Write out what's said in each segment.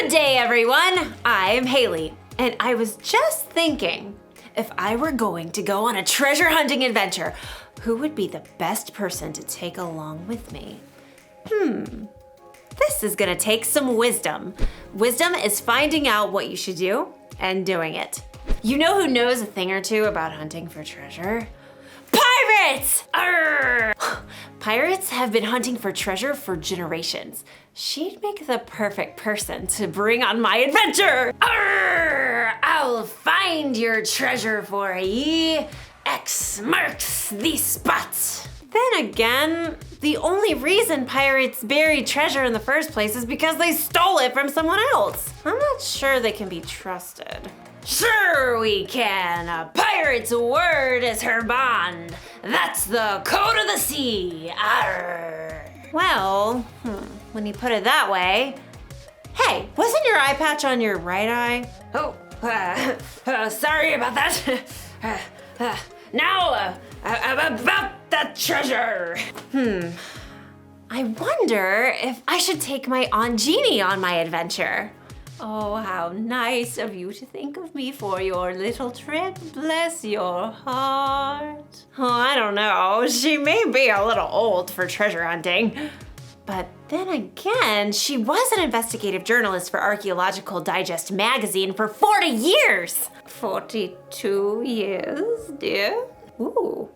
Good day, everyone! I'm Haley, and I was just thinking, if I were going to go on a treasure hunting adventure, who would be the best person to take along with me? This is gonna take some wisdom. Wisdom is finding out what you should do and doing it. You know who knows a thing or two about hunting for treasure? Pirates! Arr! Pirates have been hunting for treasure for generations. She'd make the perfect person to bring on my adventure. Arr! I'll find your treasure for ye. X marks the spot. Then again, the only reason pirates buried treasure in the first place is because they stole it from someone else. I'm not sure they can be trusted. Sure we can. A pirate's word is her bond. That's the code of the sea. Arr. Well, when you put it that way. Hey, wasn't your eye patch on your right eye? Oh, sorry about that. Now, about that treasure. I wonder if I should take my Aunt Jeannie on my adventure. Oh, how nice of you to think of me for your little trip. Bless your heart. Oh, I don't know. She may be a little old for treasure hunting. But then again, she was an investigative journalist for Archaeological Digest magazine for 40 years. 42 years, dear? Ooh.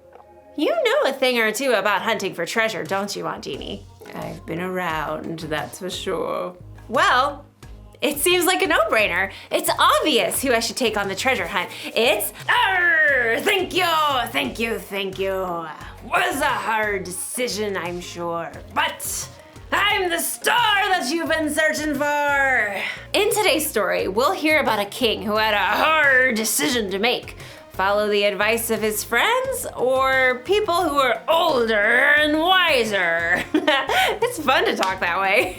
You know a thing or two about hunting for treasure, don't you, Aunt Jeannie? I've been around, that's for sure. Well, it seems like a no-brainer. It's obvious who I should take on the treasure hunt. It's, thank you. Was a hard decision, I'm sure, but I'm the star that you've been searching for. In today's story, we'll hear about a king who had a hard decision to make. Follow the advice of his friends or people who are older and wiser. It's fun to talk that way.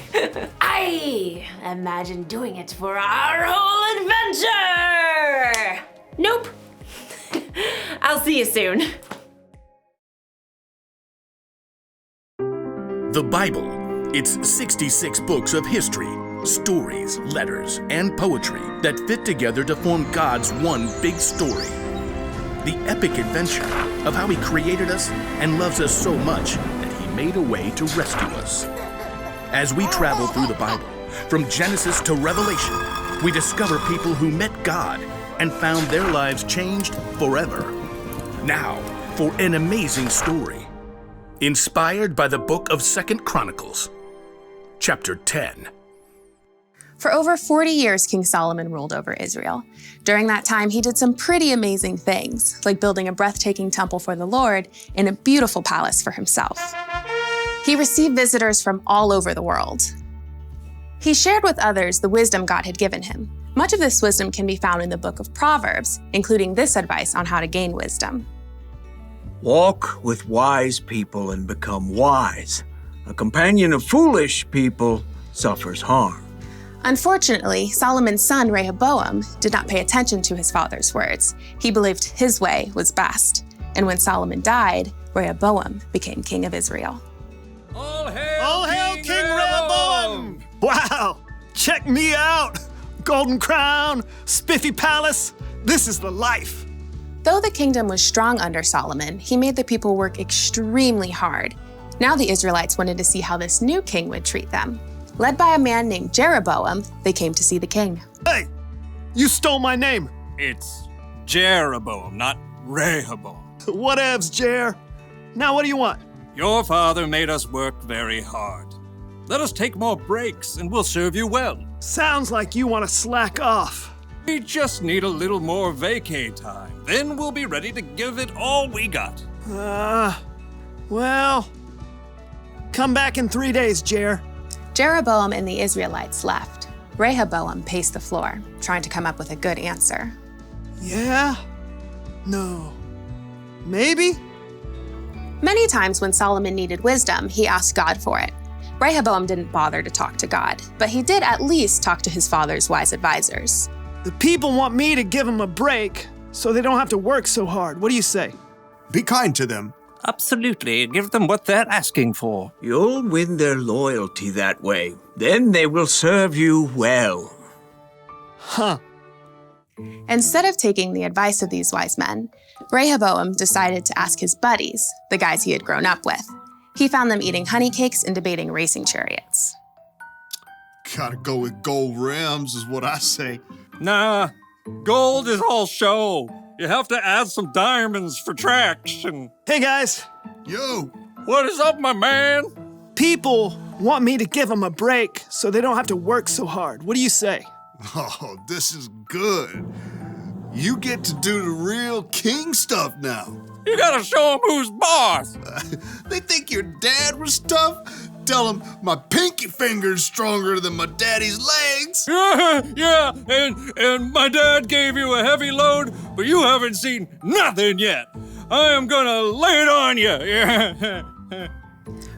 I imagine doing it for our whole adventure. Nope. I'll see you soon. The Bible. It's 66 books of history, stories, letters, and poetry that fit together to form God's one big story. The epic adventure of how He created us and loves us so much that He made a way to rescue us. As we travel through the Bible, from Genesis to Revelation, we discover people who met God and found their lives changed forever. Now, for an amazing story, inspired by the book of 2 Chronicles, chapter 10. For over 40 years, King Solomon ruled over Israel. During that time, he did some pretty amazing things, like building a breathtaking temple for the Lord and a beautiful palace for himself. He received visitors from all over the world. He shared with others the wisdom God had given him. Much of this wisdom can be found in the book of Proverbs, including this advice on how to gain wisdom. Walk with wise people and become wise. A companion of foolish people suffers harm. Unfortunately, Solomon's son Rehoboam did not pay attention to his father's words. He believed his way was best. And when Solomon died, Rehoboam became king of Israel. All hail King Rehoboam! Wow, check me out! Golden crown, spiffy palace, this is the life. Though the kingdom was strong under Solomon, he made the people work extremely hard. Now the Israelites wanted to see how this new king would treat them. Led by a man named Jeroboam, they came to see the king. Hey, you stole my name. It's Jeroboam, not Rehoboam. Whatevs, Jer. Now what do you want? Your father made us work very hard. Let us take more breaks and we'll serve you well. Sounds like you want to slack off. We just need a little more vacay time. Then we'll be ready to give it all we got. Well, come back in 3 days, Jer. Jeroboam and the Israelites left. Rehoboam paced the floor, trying to come up with a good answer. Yeah? No. Maybe? Many times when Solomon needed wisdom, he asked God for it. Rehoboam didn't bother to talk to God, but he did at least talk to his father's wise advisors. The people want me to give them a break so they don't have to work so hard. What do you say? Be kind to them. Absolutely. Give them what they're asking for. You'll win their loyalty that way. Then they will serve you well. Huh. Instead of taking the advice of these wise men, Rehoboam decided to ask his buddies, the guys he had grown up with. He found them eating honey cakes and debating racing chariots. Gotta go with gold rims is what I say. Nah, gold is all show. You have to add some diamonds for traction. Hey, guys. Yo, What is up, my man? People want me to give them a break so they don't have to work so hard. What do you say? oh, this is good. You get to do the real king stuff now. You gotta show them who's boss. They think your dad was tough? Tell them my pinky finger's stronger than my daddy's legs. Yeah, and my dad gave you a heavy load, but you haven't seen nothing yet. I am gonna lay it on you.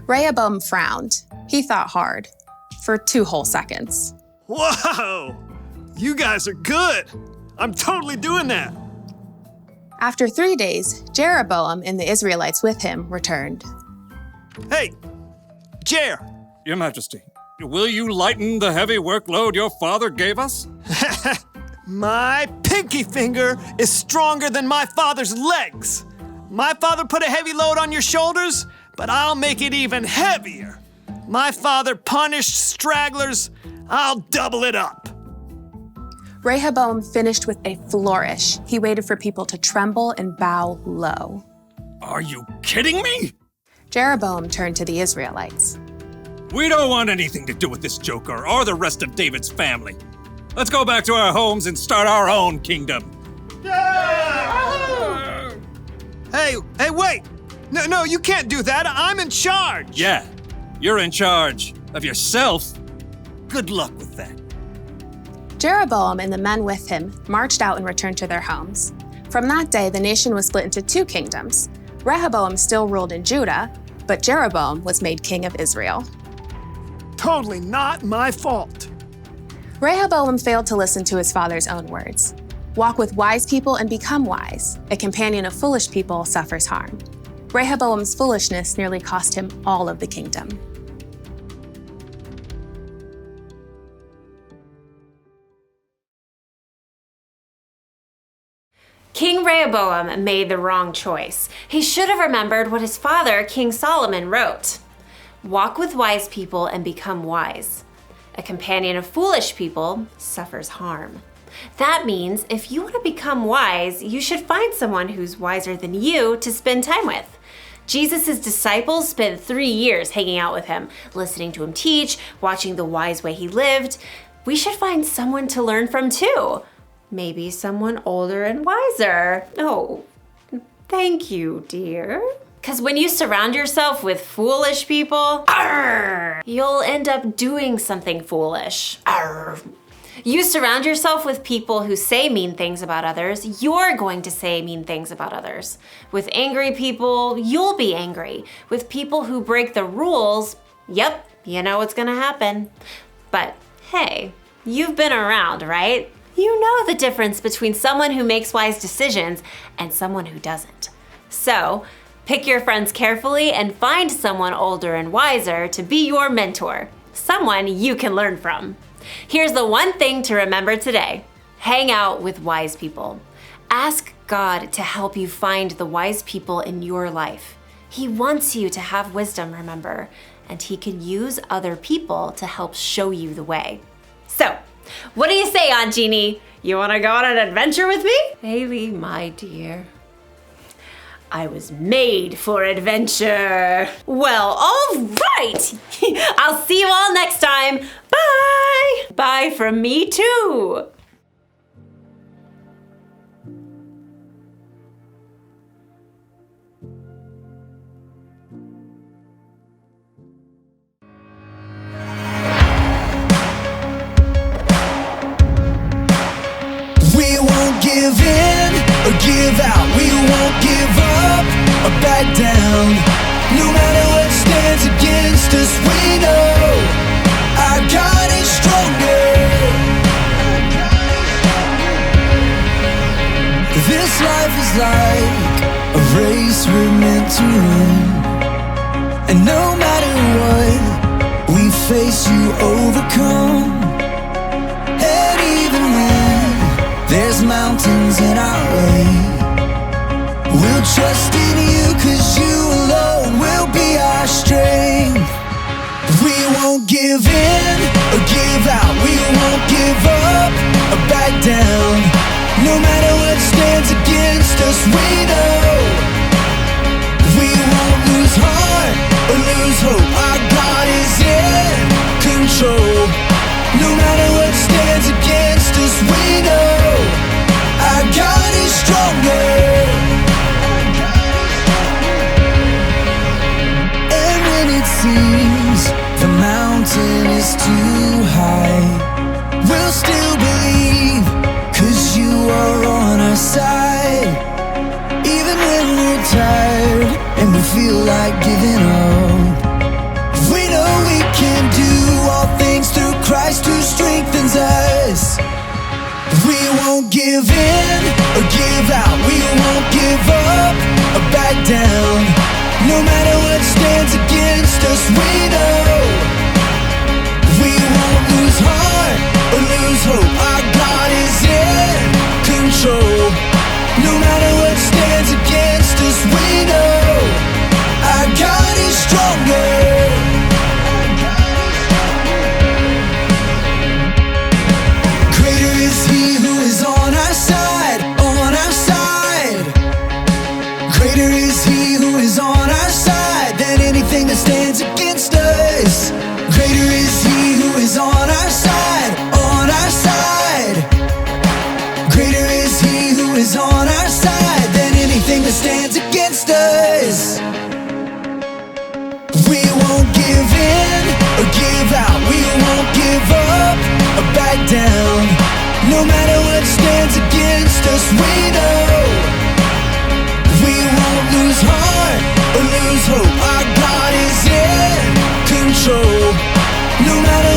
Rehoboam frowned. He thought hard. For 2 whole seconds. Whoa! You guys are good. I'm totally doing that. After 3 days, Jeroboam and the Israelites with him returned. Hey, Jer. Your Majesty, will you lighten the heavy workload your father gave us? My pinky finger is stronger than my father's legs. My father put a heavy load on your shoulders, but I'll make it even heavier. My father punished stragglers. I'll double it up. Rehoboam finished with a flourish. He waited for people to tremble and bow low. Are you kidding me? Jeroboam turned to the Israelites. We don't want anything to do with this joker or the rest of David's family. Let's go back to our homes and start our own kingdom. Hey, wait! No, you can't do that. I'm in charge. Yeah, you're in charge of yourself. Good luck with that. Jeroboam and the men with him marched out and returned to their homes. From that day, the nation was split into 2 kingdoms. Rehoboam still ruled in Judah, but Jeroboam was made king of Israel. Totally not my fault. Rehoboam failed to listen to his father's own words. Walk with wise people and become wise. A companion of foolish people suffers harm. Rehoboam's foolishness nearly cost him all of the kingdom. King Rehoboam made the wrong choice. He should have remembered what his father, King Solomon, wrote. Walk with wise people and become wise. A companion of foolish people suffers harm. That means if you want to become wise, you should find someone who's wiser than you to spend time with. Jesus' disciples spent 3 years hanging out with him, listening to him teach, watching the wise way he lived. We should find someone to learn from too. Maybe someone older and wiser. Oh, thank you, dear. Because when you surround yourself with foolish people, you'll end up doing something foolish. You surround yourself with people who say mean things about others, you're going to say mean things about others. With angry people, you'll be angry. With people who break the rules, yep, you know what's gonna happen. But hey, you've been around, right? You know the difference between someone who makes wise decisions and someone who doesn't. So, pick your friends carefully and find someone older and wiser to be your mentor, someone you can learn from. Here's the one thing to remember today. Hang out with wise people. Ask God to help you find the wise people in your life. He wants you to have wisdom, remember, and He can use other people to help show you the way. So, what do you say, Aunt Jeannie? You want to go on an adventure with me? Maybe, my dear. I was made for adventure. Well, all right. I'll see you all next time. Bye. Bye from me too. We won't give in or give out. We won't give up or back down. No matter what stands against us, we know our God is stronger. This life is like a race we're meant to run. And no matter what we face, you overcome. And even when trust in you, 'cause you alone will be our strength. We won't give in or give out. We won't give up or back down. No matter what stands against us, we know we won't lose heart or lose hope. Our God is in control. No matter what stands against us, we know our God is stronger. And when it seems the mountain is too high, we'll still believe, 'cause you are on our side. Even when we're tired and we feel like giving up, we know we can do all things through Christ who strengthens us. We won't give in or give out. We won't give up or back down. No matter what stands against us, we know we won't lose heart or lose hope. Our God is in control. No matter what stands against us, we know our God is stronger. Greater is He who is on our side, on our side. Greater is He who is on our side than anything that stands against us. Greater is He who is on our side, on our side. Greater is He who is on our side than anything that stands against us. We won't give in or give out. We won't give up or back down. No matter what stands against us, we know we won't lose heart or lose hope. Our God is in control. No matter